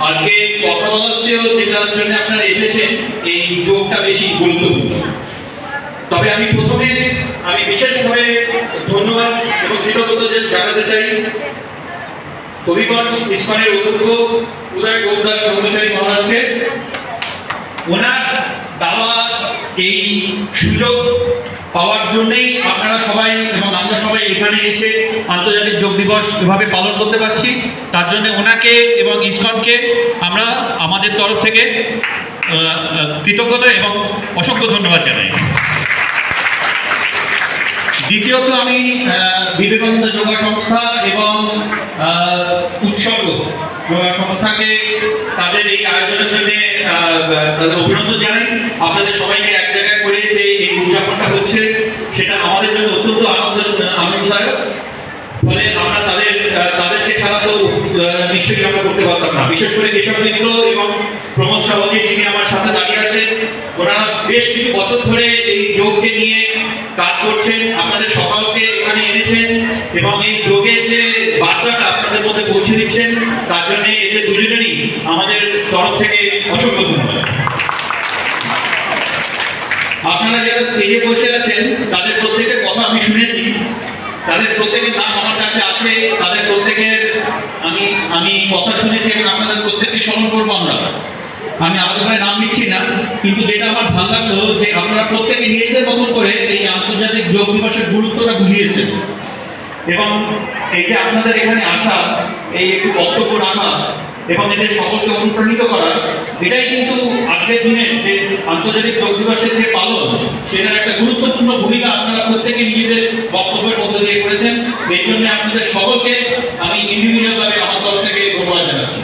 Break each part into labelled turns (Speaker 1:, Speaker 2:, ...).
Speaker 1: আজকে কথা বলা হচ্ছে যেটার জন্য আপনারা এসেছেন, এই যোগটা বেশি গুরুত্বপূর্ণ। তবে আমি প্রথমে বিশেষভাবে ধন্যবাদ এবং কৃতজ্ঞতা জানাতে চাই হবিগঞ্জ ইস্কনের অধ্যক্ষ উদয় গোপদাস কর্মচারী মহারাজকে। ওনার দেওয়া এই সুযোগ পাওয়ার জন্যই আপনারা সবাই এবং আমরা সবাই এখানে এসে আন্তর্জাতিক যোগ দিবস এভাবে পালন করতে পারছি। তার জন্য ওনাকে এবং ইসকনকে আমরা আমাদের তরফ থেকে কৃতজ্ঞতা এবং অসংখ্য ধন্যবাদ জানাই। দ্বিতীয়ত আমি বিবেকানন্দ যোগা সংস্থা এবং উৎসর্গ যোগা সংস্থাকে তাদের এই আয়োজনের জন্য তাদের অভিনন্দন জানাই। আপনাদের সবাইকে এক জায়গায় করে যে এই উদযাপনটা হচ্ছে সেটা আমাদের জন্য অত্যন্ত আনন্দদায়ক। ফলে আমরা তাদেরকে ছাড়া তো নিশ্চয়ই আমরা করতে পারতাম না। বিশেষ করে কৃষক মিত্র এবং প্রমোদ সভাপতি যিনি আমার সাথে দাঁড়িয়ে আছেন, ওনারা বেশ কিছু বছর ধরে এই যোগকে নিয়ে কাজ করছেন, আপনাদের সকলকে এখানে এনেছেন এবং এই যোগের যে বার্তাটা আপনাদের মধ্যে পৌঁছে দিচ্ছেন, তার জন্য এদের দুজনেরই আমাদের তরফ থেকে অসংখ্য ধন্যবাদ। আপনারা যারা স্টেজে বসে আছেন তাদের প্রত্যেকের কথা আমি শুনেছি, তাদের প্রত্যেকের নাম আমার কাছে আছে, তাদের প্রত্যেকের আমি কথা শুনেছি এবং আপনাদের প্রত্যেককে স্মরণ করবো। আমি আলাদা করে নাম নিচ্ছি না, কিন্তু যেটা আমার ভালো লাগলো যে আপনারা প্রত্যেকে নিজেদের মতন করে এই আন্তর্জাতিক যোগ দিবসের গুরুত্বটা বুঝিয়েছেন এবং এই যে আপনাদের এখানে আসা, এই একটু বক্তব্য রাখা এবং এদের সকলকে অনুপ্রাণিত করা, এটাই কিন্তু আজকের দিনে যে আন্তর্জাতিক যোগ দিবসের যে পালন, সেটার একটা গুরুত্বপূর্ণ ভূমিকা আপনারা প্রত্যেকে নিজেদের বক্তব্যের মধ্যে দিয়ে করেছেন। এই জন্য আপনাদের সকলকে আমি ইন্ডিভিজুয়ালভাবে আমার তরফ থেকে ধন্যবাদ জানাচ্ছি।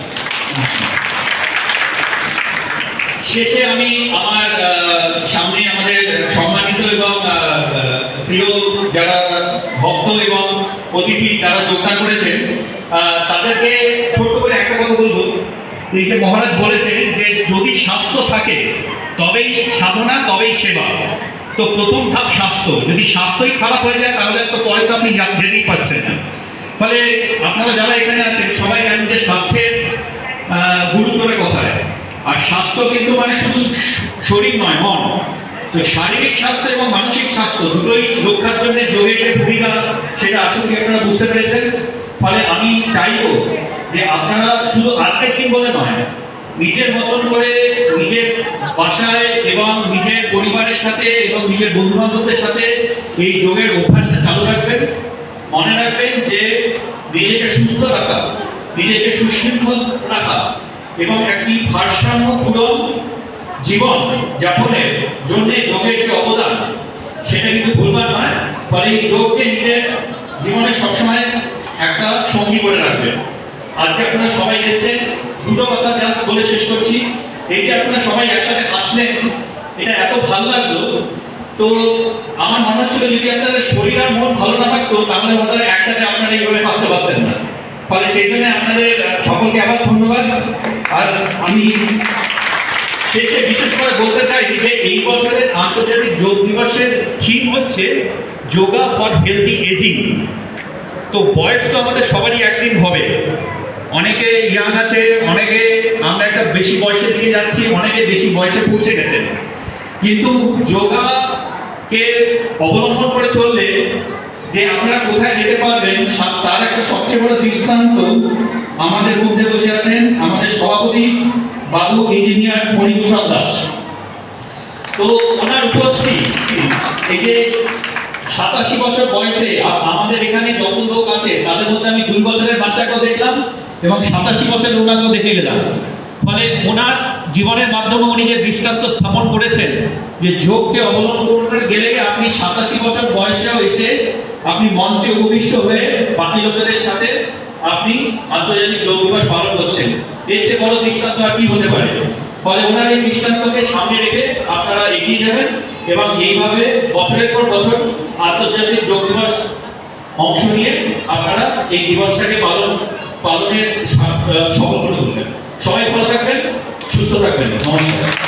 Speaker 1: শেষে আমি আমার সামনে আমাদের সম্মানিত এবং প্রিয় যারা ভক্ত এবং অতিথি যারা যোগদান করেছেন, তাদেরকে ছোট্ট করে একটা কথা বলবো। এই যে মহারাজ বলেছেন যে যদি স্বাস্থ্য থাকে তবেই সাধনা, তবেই সেবা। তো প্রথম ধাপ স্বাস্থ্য। যদি স্বাস্থ্যই খারাপ হয়ে যায় তাহলে তো পরে তো আপনি যেতেই পারছেন না। ফলে আপনারা যারা এখানে আছেন সবাই জানেন যে স্বাস্থ্যের গুরুত্বের কথায়। আর স্বাস্থ্য কিন্তু মানে শুধু শরীর নয়, মন। তো শারীরিক স্বাস্থ্য এবং মানসিক স্বাস্থ্য দুটোই রক্ষার জন্য যোগের যে ভূমিকা, সেটা আশা করি আপনারা বুঝতে পেরেছেন। ফলে আমি চাইবো যে আপনারা শুধু আজকের দিন বলে নয়, নিজের মতন করে নিজের বাসায় এবং নিজের পরিবারের সাথে এবং নিজের বন্ধু বান্ধবদের সাথে এই যোগের অভ্যাসটা চালু রাখবেন। মনে রাখবেন যে নিজেকে সুস্থ রাখা, নিজেকে সুশৃঙ্খল রাখা এবং একটি ভারসাম্যপূর্ণ জীবন যাপনের জন্য যোগের যে অবদান, সেটা কিন্তু ভুলবার নয়। ফলে এই যোগকে নিজের জীবনে সবসময় একটা সঙ্গী করে রাখবেন। আজকে আপনারা সবাই এসেছেন, দুটো কথা জাস্ট বলে শেষ করছি। এই যে আপনারা সবাই একসাথে হাসলেন, এটা এত ভালো লাগলো। তো আমার মনে হচ্ছিল যদি আপনাদের শরীর আর মন ভালো না থাকতো তাহলে হয়তো একসাথে আপনারা এইভাবে হাসতে পারতেন না। ফলে সেই জন্য আপনাদের সকলকে আবার ধন্যবাদ। আর আমি শেষে বিশেষ করে বলতে চাই যে এই বছরের আন্তর্জাতিক যোগ দিবসের থিম হচ্ছে যোগা ফর হেলদি এজিং। তো বয়স তো আমাদের সবারই একদিন হবে। অনেকে ইয়াং আছে, অনেকে আমরা একটা বেশি বয়সের দিকে যাচ্ছি, অনেকে বেশি বয়সে পৌঁছে গেছেন। কিন্তু যোগাকে অবলম্বন করে চললে যে আপনারা কোথায় যেতে পারবেন তার একটা সবচেয়ে বড় দৃষ্টান্ত আমাদের মধ্যে বসে আছেন আমাদের সভাপতি বাবু ইঞ্জিনিয়ার ফণীভূষণ দাস। তো ওনার উপস্থিতি, এই যে 87 বছর বয়সে আমাদের এখানে যত লোক আছে তাদের মধ্যে আমি 2 বছরের বাচ্চাকেও দেখলাম এবং 87 বছরের ওনাকেও দেখে গেলাম। ফলে ওনার জীবনের মাধ্যমে উনি যে দৃষ্টান্ত স্থাপন করেছেন যে যোগকে অবলম্বন করে গেলে আপনি 87 বছর বয়সেও এসে আপনি মঞ্চে উপবিষ্ট হয়ে বাকি লোকেদের সাথে আপনি আন্তর্জাতিক যোগ দিবস পালন করছেন। এর চেয়ে বড় দৃষ্টান্ত আর কি হতে পারে। ফলে ওনার এই দৃষ্টান্তকে সামনে রেখে আপনারা এগিয়ে যাবেন এবং এইভাবে বছরের পর বছর আন্তর্জাতিক যোগ দিবস অংশ নিয়ে আপনারা এই দিবসটাকে পালনের সফল করে তুলবেন। সবাই ভালো থাকবেন, সুস্থ থাকবেন। নমস্কার।